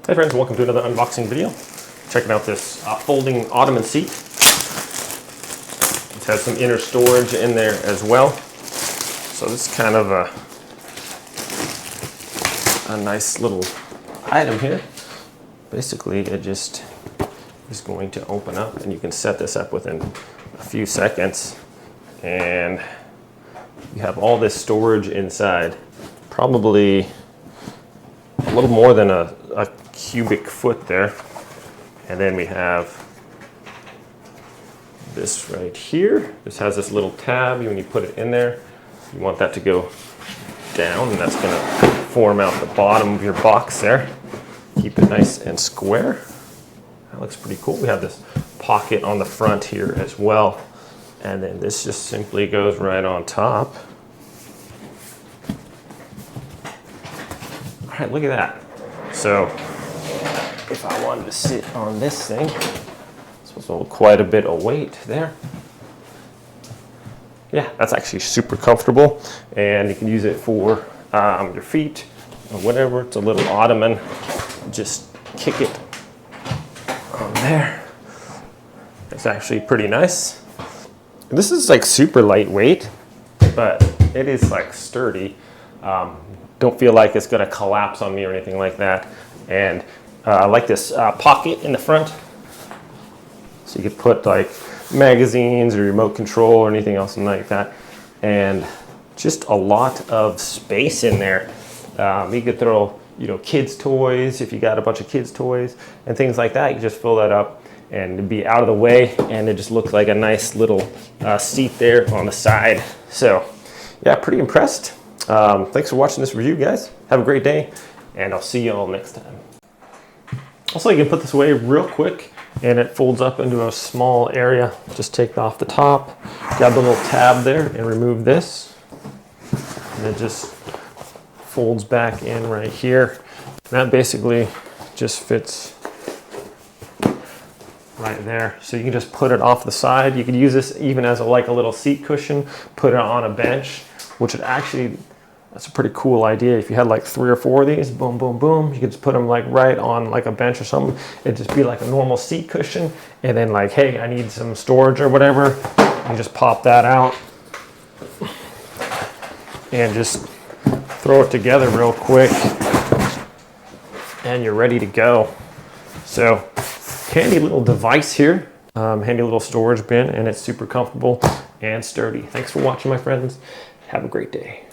Hey friends, welcome to another unboxing video. Checking out this folding Ottoman seat. It has some inner storage in there as well. So this is kind of a nice little item here. Basically, it just is going to open up and you can set this up within a few seconds. And you have all this storage inside. Probably a little more than a cubic foot there. And then we have this right here. This has this little tab. When you put it in there, you want that to go down, and that's going to form out the bottom of your box there. Keep it nice and square. That looks pretty cool. We have this pocket on the front here as well. And then this just simply goes right on top. All right, look at that. So if I wanted to sit on this thing, this was quite a bit of weight there. Yeah, that's actually super comfortable, and you can use it for your feet or whatever. It's a little Ottoman. Just kick it on there. It's actually pretty nice. This is like super lightweight, but it is like sturdy. Don't feel like it's gonna collapse on me or anything like that. And I like this pocket in the front. So you could put like magazines or remote control or anything else like that. And just a lot of space in there. You could throw, kids' toys, if you got a bunch of kids' toys and things like that. You can just fill that up and it'd be out of the way, and it just looks like a nice little seat there on the side. So yeah, pretty impressed. Thanks for watching this review, guys. Have a great day, and I'll see you all next time. Also, you can put this away real quick, and it folds up into a small area. Just take off the top, grab the little tab there, and remove this. And it just folds back in right here. That basically just fits right there. So you can just put it off the side. You could use this even as like a little seat cushion, put it on a bench, which would actually, that's a pretty cool idea. If you had like 3 or 4 of these, boom, boom, boom, you could just put them like right on like a bench or something. It'd just be like a normal seat cushion. And then like, hey, I need some storage or whatever. You just pop that out and just throw it together real quick, and you're ready to go. So handy little device here, handy little storage bin, and it's super comfortable and sturdy. Thanks for watching, my friends. Have a great day.